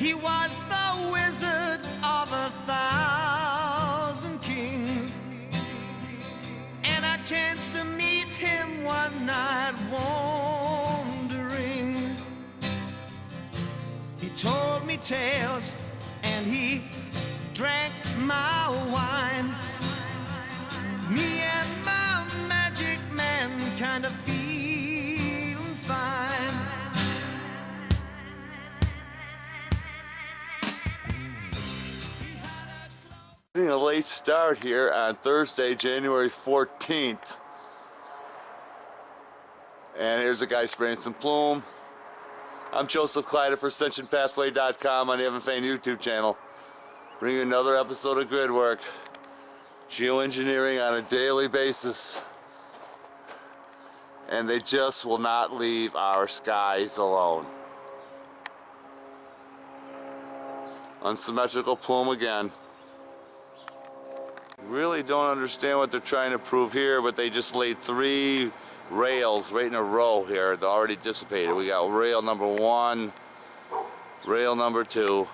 He was the wizard of 1,000 kings, and I chanced to meet him one night wandering. He told me tales and he drank my wine. Me and my magic man kind of feeling fine. Getting a late start here on Thursday, January 14th. And here's a guy spraying some plume. I'm Joseph Kleider for AscensionPathway.com on the Evan Fain YouTube channel. Bringing another episode of Grid Work. Geoengineering on a daily basis. And they just will not leave our skies alone. Unsymmetrical plume again. Really don't understand what they're trying to prove here, but they just laid 3 rails right in a row here. They're already dissipated. We got rail number 1, rail number 2,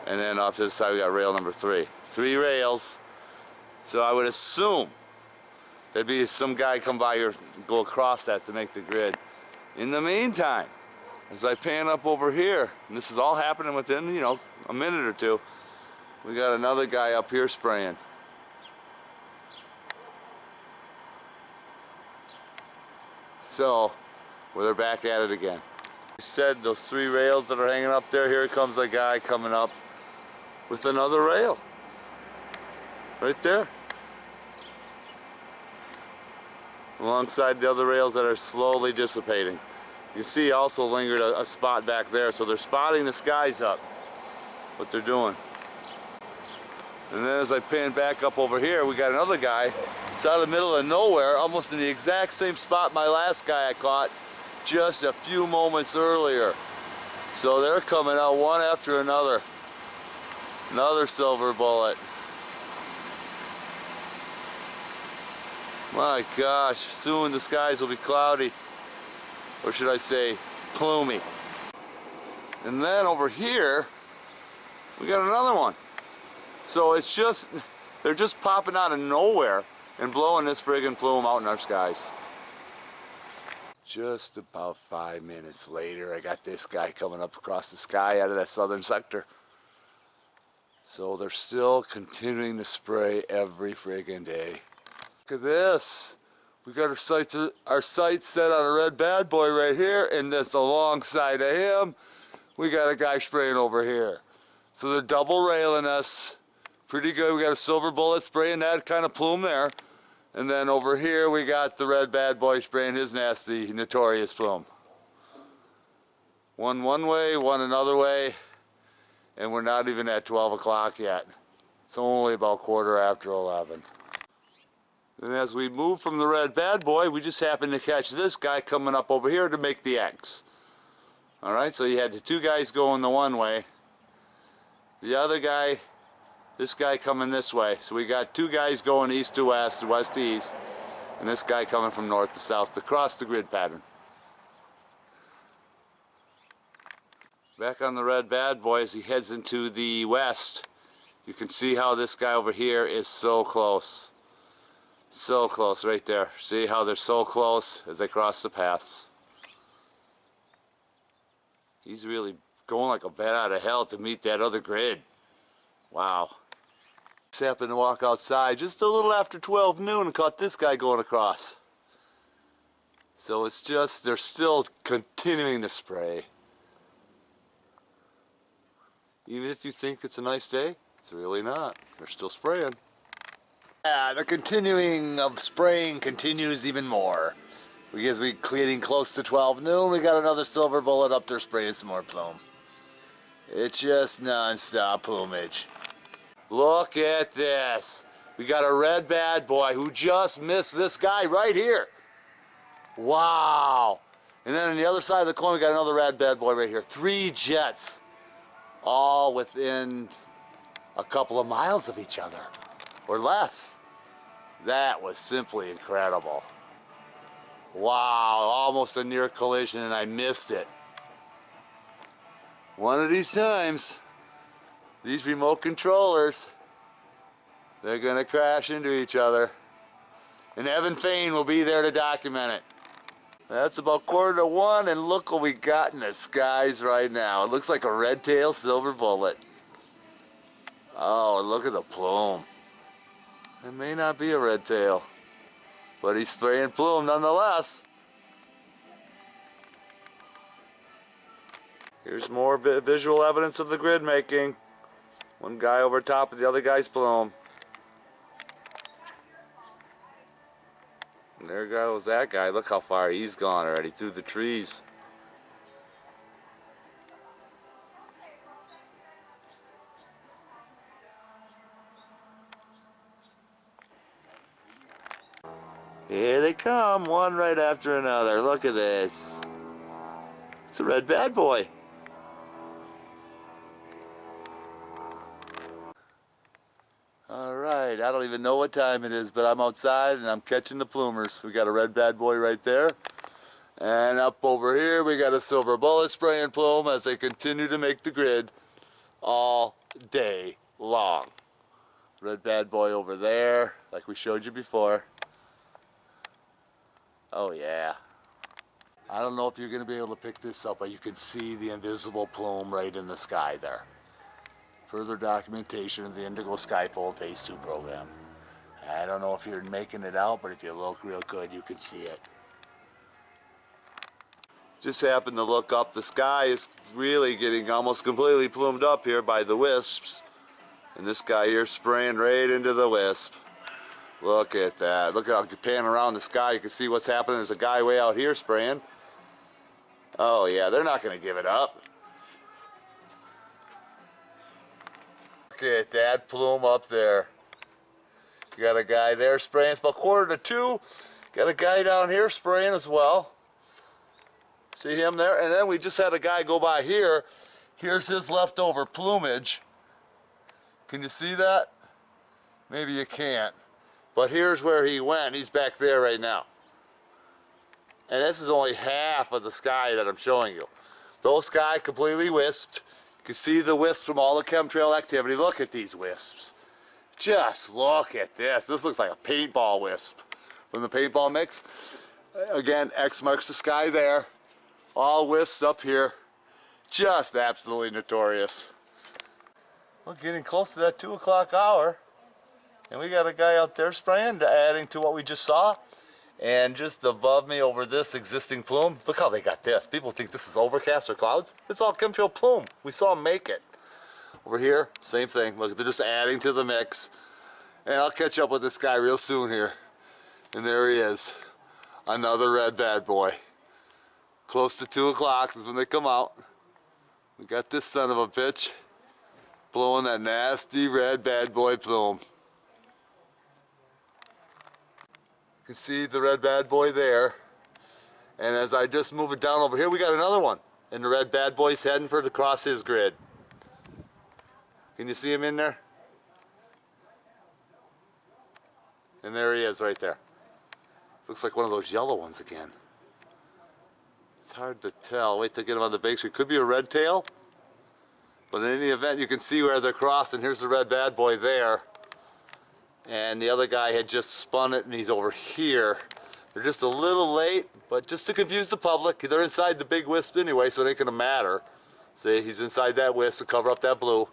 and then off to the side we got rail number 3. 3 rails. So I would assume there'd be some guy come by here, go across that to make the grid. In the meantime, as I pan up over here, and this is all happening within, a minute or two, we got another guy up here spraying. So, well, they're back at it again. I said those 3 rails that are hanging up there, here comes a guy coming up with another rail. Right there. Alongside the other rails that are slowly dissipating. You see also lingered a spot back there, so they're spotting the skies up, what they're doing. And then as I pan back up over here, we got another guy. It's out of the middle of nowhere, almost in the exact same spot my last guy I caught just a few moments earlier. So they're coming out one after another. Another silver bullet. My gosh, soon the skies will be cloudy. Or should I say, plumy. And then over here, we got another one. So it's just, they're just popping out of nowhere and blowing this friggin' plume out in our skies. Just about 5 minutes later, I got this guy coming up across the sky out of that southern sector. So they're still continuing to spray every friggin' day. Look at this. We got our sights set on a red bad boy right here, and this alongside of him, we got a guy spraying over here. So they're double railing us. Pretty good. We got a silver bullet spraying that kind of plume there. And then over here we got the red bad boy spraying his nasty, notorious plume. One way, one another way. And we're not even at 12 o'clock yet. It's only about 11:15. And as we move from the red bad boy, we just happened to catch this guy coming up over here to make the X. Alright, so you had the 2 guys going the one way. The other guy, this guy coming this way. So we got 2 guys going east to west, west to east, and this guy coming from north to south to cross the grid pattern. Back on the red bad boy as he heads into the west, you can see how this guy over here is so close. So close right there. See how they're so close as they cross the paths. He's really going like a bat out of hell to meet that other grid. Wow. Just happened to walk outside just a little after 12 noon and caught this guy going across. So it's just, they're still continuing to spray. Even if you think it's a nice day, it's really not. They're still spraying. Yeah, the continuing of spraying continues even more. Because we're getting close to 12 noon, we got another silver bullet up there spraying some more plume. It's just non-stop plumage. Look at this. We got a red bad boy who just missed this guy right here. Wow. And then on the other side of the coin, we got another red bad boy right here. 3 jets, all within a couple of miles of each other, or less. That was simply incredible. Wow, almost a near collision and I missed it. One of these times, these remote controllers, they're gonna crash into each other. And Evan Fain will be there to document it. That's about 1:45, and look what we got in the skies right now. It looks like a red-tailed silver bullet. Oh, look at the plume. It may not be a red tail, but he's spraying plume nonetheless. Here's more visual evidence of the grid making. One guy over top of the other guy's plume. And there goes that guy. Look how far he's gone already through the trees. Here they come, one right after another. Look at this. It's a red bad boy. Alright, I don't even know what time it is, but I'm outside and I'm catching the plumers. We got a red bad boy right there. And up over here we got a silver bullet spraying plume as they continue to make the grid all day long. Red bad boy over there, like we showed you before. Oh yeah. I don't know if you're going to be able to pick this up, but you can see the invisible plume right in the sky there. Further documentation of the Indigo Skyfold Phase 2 program. I don't know if you're making it out, but if you look real good, you can see it. Just happened to look up. The sky is really getting almost completely plumed up here by the wisps. And this guy here spraying right into the wisp. Look at that. Look how you pan around the sky. You can see what's happening. There's a guy way out here spraying. Oh yeah, they're not going to give it up. Look at that plume up there. You got a guy there spraying. It's about 1:45. Got a guy down here spraying as well. See him there? And then we just had a guy go by here. Here's his leftover plumage. Can you see that? Maybe you can't. But here's where he went. He's back there right now. And this is only half of the sky that I'm showing you. Those sky completely wisped. You can see the wisps from all the chemtrail activity. Look at these wisps. Just look at this. This looks like a paintball wisp from the paintball mix. Again, X marks the sky there. All wisps up here. Just absolutely notorious. We're getting close to that 2 o'clock hour. And we got a guy out there spraying, adding to what we just saw. And just above me over this existing plume, look how they got this. People think this is overcast or clouds. It's all chemtrail plume. We saw them make it. Over here, same thing. Look, they're just adding to the mix. And I'll catch up with this guy real soon here. And there he is. Another red bad boy. Close to 2 o'clock is when they come out. We got this son of a bitch blowing that nasty red bad boy plume. You can see the red bad boy there. And as I just move it down over here, we got another one. And the red bad boy's heading for the cross his grid. Can you see him in there? And there he is right there. Looks like one of those yellow ones again. It's hard to tell. Wait till I get him on the big screen. Could be a red tail. But in any event, you can see where they're crossing. Here's the red bad boy there. And the other guy had just spun it and he's over here. They're just a little late, but just to confuse the public. They're inside the big wisp anyway, so it ain't gonna matter. See, he's inside that wisp to cover up that blue.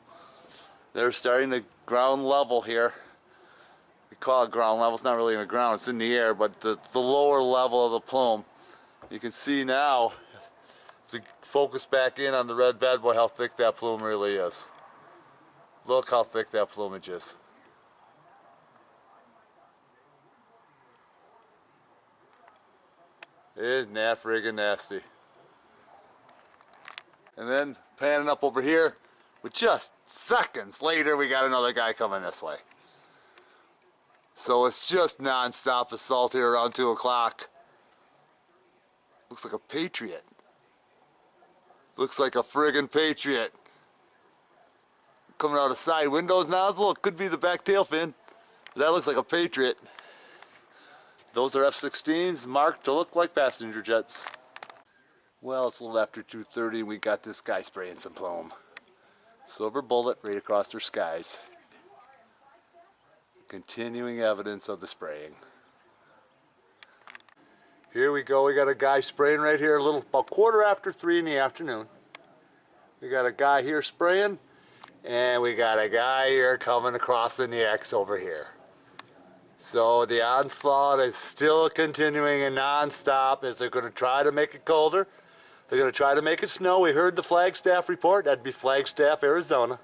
They're starting the ground level here. We call it ground level. It's not really in the ground, it's in the air, but the lower level of the plume. You can see now, as we focus back in on the red bad boy, how thick that plume really is. Look how thick that plumage is. Isn't that friggin' nasty? And then panning up over here, with just seconds later, we got another guy coming this way. So it's just non-stop assault here around 2 o'clock. Looks like a Patriot. Looks like a friggin' Patriot. Coming out of side windows nozzle. It could be the back tail fin. That looks like a Patriot. Those are F-16s marked to look like passenger jets. Well, it's a little after 2:30 and we got this guy spraying some plume. Silver bullet right across their skies. Continuing evidence of the spraying. Here we go, we got a guy spraying right here, a little about 3:15 in the afternoon. We got a guy here spraying, and we got a guy here coming across in the X over here. So the onslaught is still continuing and non-stop as they're going to try to make it colder. They're going to try to make it snow. We heard the Flagstaff report. That'd be Flagstaff, Arizona.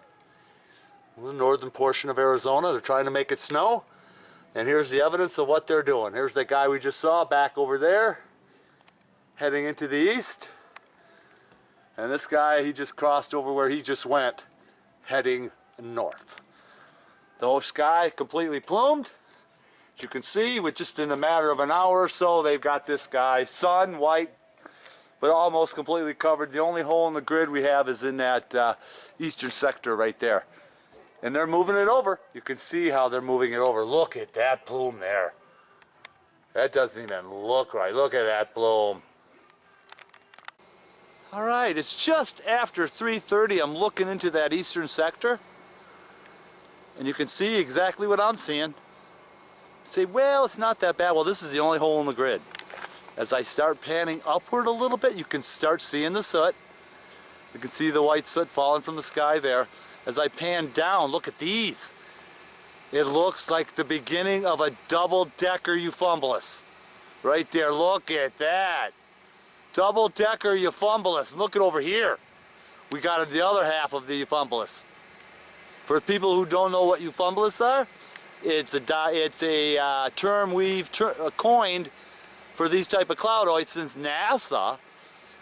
The northern portion of Arizona. They're trying to make it snow. And here's the evidence of what they're doing. Here's the guy we just saw back over there, heading into the east. And this guy, he just crossed over where he just went, heading north. The whole sky completely plumed. As you can see, with just in a matter of an hour or so, they've got this guy, sun, white, but almost completely covered. The only hole in the grid we have is in that eastern sector right there. And they're moving it over. You can see how they're moving it over. Look at that plume there. That doesn't even look right. Look at that plume. All right, it's just after 3:30. I'm looking into that eastern sector. And you can see exactly what I'm seeing. Say, well, it's not that bad. Well, this is the only hole in the grid. As I start panning upward a little bit, you can start seeing the soot. You can see the white soot falling from the sky there. As I pan down, look at these. It looks like the beginning of a double-decker euphumbolus. Right there, look at that. Double-decker euphumbolus. Look at over here. We got the other half of the euphumbolus. For people who don't know what euphumbolus are, it's a term we've coined for these type of cloudoids, since NASA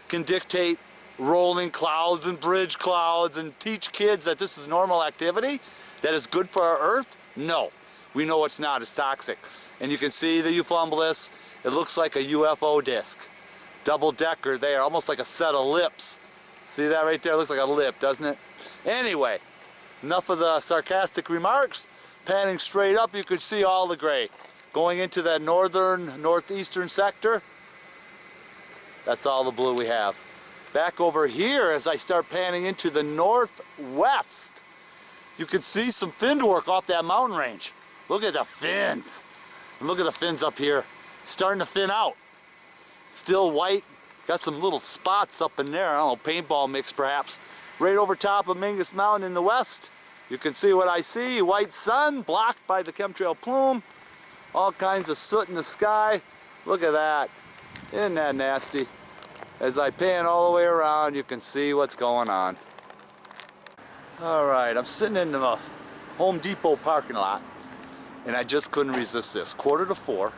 can dictate rolling clouds and bridge clouds and teach kids that this is normal activity, that is good for our Earth. No, we know it's not. It's toxic. And you can see the euphumbolus. It looks like a UFO disc. Double-decker there, almost like a set of lips. See that right there? It looks like a lip, doesn't it? Anyway, enough of the sarcastic remarks. Panning straight up, you could see all the gray. Going into that northeastern sector, that's all the blue we have. Back over here, as I start panning into the northwest, you can see some fin work off that mountain range. Look at the fins. And look at the fins up here. Starting to fin out. Still white. Got some little spots up in there. I don't know, paintball mix perhaps. Right over top of Mingus Mountain in the west, you can see what I see. White sun blocked by the chemtrail plume. All kinds of soot in the sky. Look at that. Isn't that nasty? As I pan all the way around, you can see what's going on. All right, I'm sitting in the Home Depot parking lot, and I just couldn't resist this. 3:45.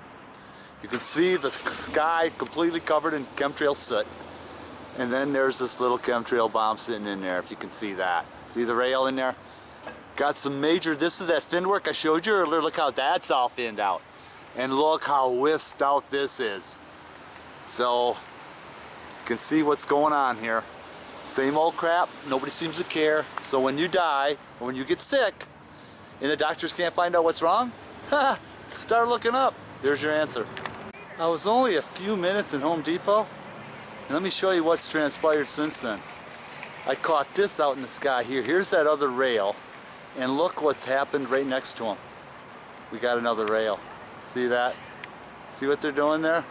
You can see the sky completely covered in chemtrail soot. And then there's this little chemtrail bomb sitting in there, if you can see that. See the rail in there? Got some major, this is that fin work I showed you earlier. Look how that's all finned out. And look how wisped out this is. So, you can see what's going on here. Same old crap, nobody seems to care. So when you die, or when you get sick, and the doctors can't find out what's wrong, start looking up. There's your answer. I was only a few minutes in Home Depot, and let me show you what's transpired since then. I caught this out in the sky here. Here's that other rail. And look what's happened right next to them. We got another rail. See that? See what they're doing there?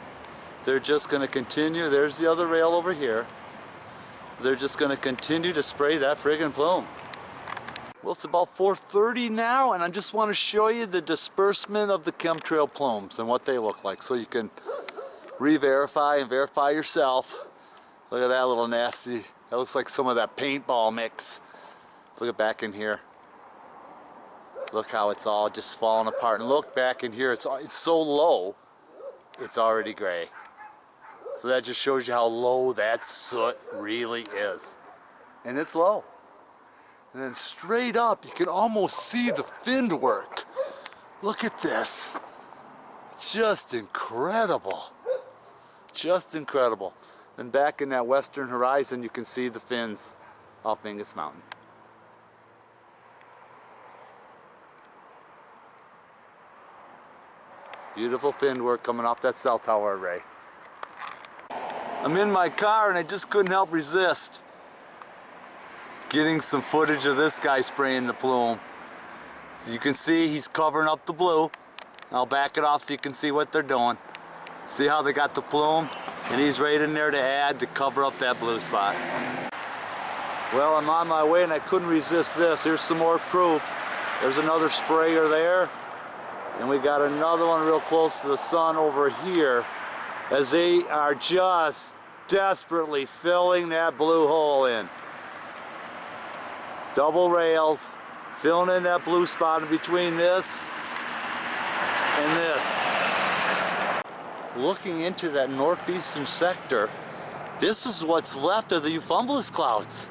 They're just going to continue. There's the other rail over here. They're just going to continue to spray that friggin' plume. Well, it's about 4:30 now, and I just want to show you the disbursement of the chemtrail plumes and what they look like, so you can re-verify and verify yourself. Look at that little nasty. That looks like some of that paintball mix. Look at back in here. Look how it's all just falling apart. And look back in here, it's so low, it's already gray. So that just shows you how low that soot really is. And it's low. And then straight up, you can almost see the fin work. Look at this. It's just incredible. Just incredible. And back in that western horizon, you can see the fins off Mingus Mountain. Beautiful fin work coming off that cell tower array. I'm in my car and I just couldn't help resist getting some footage of this guy spraying the plume. So you can see he's covering up the blue. I'll back it off so you can see what they're doing. See how they got the plume? And he's right in there to add to cover up that blue spot. Well, I'm on my way and I couldn't resist this. Here's some more proof. There's another sprayer there. And we got another one real close to the sun over here as they are just desperately filling that blue hole in. Double rails, filling in that blue spot in between this and this. Looking into that northeastern sector, this is what's left of the Euphumbolus clouds.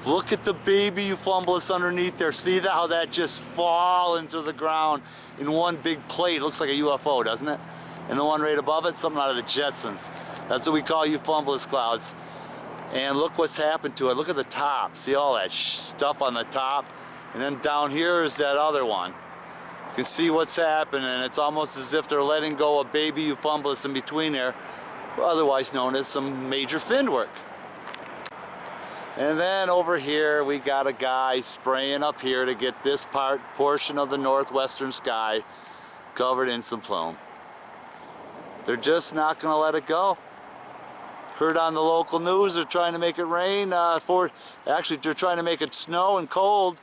Look at the baby Euphumbolus underneath there. See that, how that just fall into the ground in one big plate. It looks like a UFO, doesn't it? And the one right above it, something out of the Jetsons. That's what we call Euphumbolus clouds. And look what's happened to it. Look at the top. See all that stuff on the top? And then down here is that other one. You can see what's happening. It's almost as if they're letting go of baby Euphumbolus in between there, otherwise known as some major fin work. And then over here we got a guy spraying up here to get this portion of the northwestern sky covered in some plume. They're just not going to let it go. Heard on the local news they're trying to make it rain, actually they're trying to make it snow and cold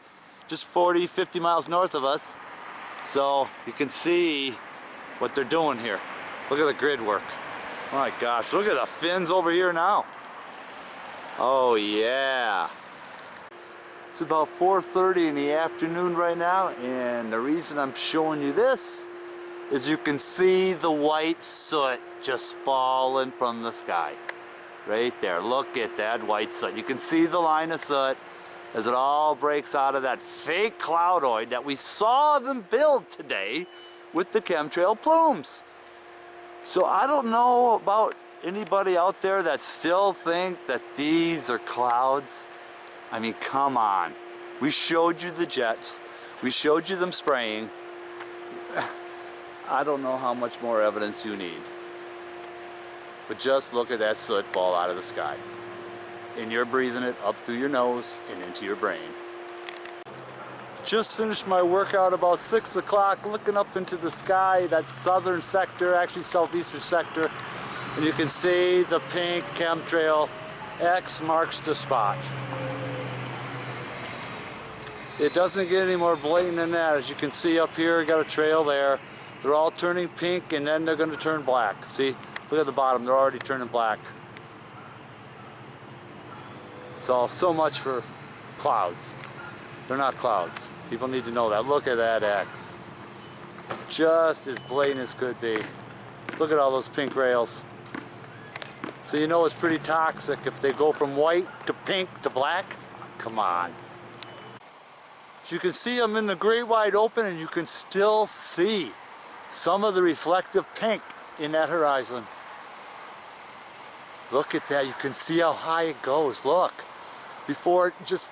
just 40, 50 miles north of us. So you can see what they're doing here. Look at the grid work. My gosh, look at the fins over here now. Oh yeah. It's about 4:30 in the afternoon right now, and the reason I'm showing you this is you can see the white soot just falling from the sky. Right there, look at that white soot. You can see the line of soot as it all breaks out of that fake cloudoid that we saw them build today with the chemtrail plumes. So I don't know about anybody out there that still think that these are clouds. I mean, come on. We showed you the jets. We showed you them spraying. I don't know how much more evidence you need. But just look at that soot fall out of the sky. And you're breathing it up through your nose and into your brain. Just finished my workout about 6 o'clock, looking up into the sky, that southern sector, actually southeastern sector. And you can see the pink chemtrail. X marks the spot. It doesn't get any more blatant than that. As you can see up here, got a trail there. They're all turning pink and then they're going to turn black. See, look at the bottom, they're already turning black. So much for clouds. They're not clouds. People need to know that. Look at that X. Just as blatant as could be. Look at all those pink rails. So you know it's pretty toxic if they go from white to pink to black. Come on. As you can see, I'm in the great wide open and you can still see some of the reflective pink in that horizon. Look at that. You can see how high it goes. Look. Before it just...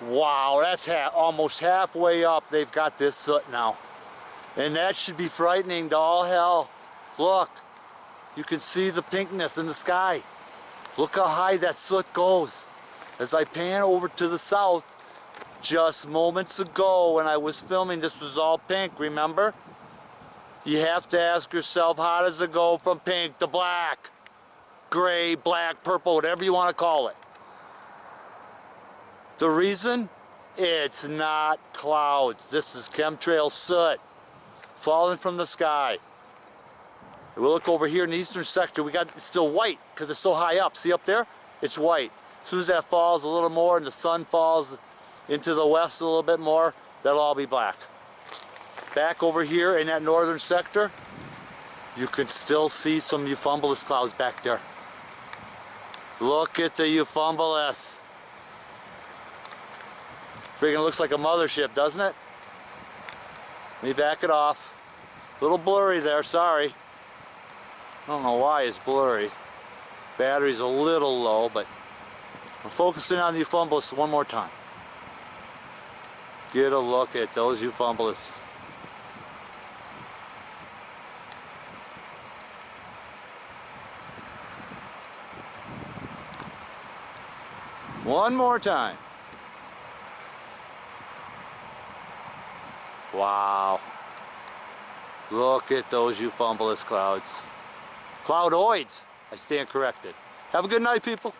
Wow, that's almost halfway up. They've got this soot now. And that should be frightening to all hell. Look. You can see the pinkness in the sky. Look how high that soot goes. As I pan over to the south, just moments ago when I was filming, this was all pink, remember? You have to ask yourself, how does it go from pink to black? Gray, black, purple, whatever you want to call it. The reason? It's not clouds. This is chemtrail soot falling from the sky. We'll look over here in the eastern sector. It's still white because it's so high up. See up there? It's white. As soon as that falls a little more and the sun falls into the west a little bit more, that'll all be black. Back over here in that northern sector, you can still see some Euphumbolus clouds back there. Look at the Euphumbolus. Freaking looks like a mothership, doesn't it? Let me back it off. A little blurry there, sorry. I don't know why it's blurry. Battery's a little low, but I'm focusing on the Euphumbolus one more time. Get a look at those Euphumbolus. One more time. Wow. Look at those euphumulus clouds. Cloudoids. I stand corrected. Have a good night, people.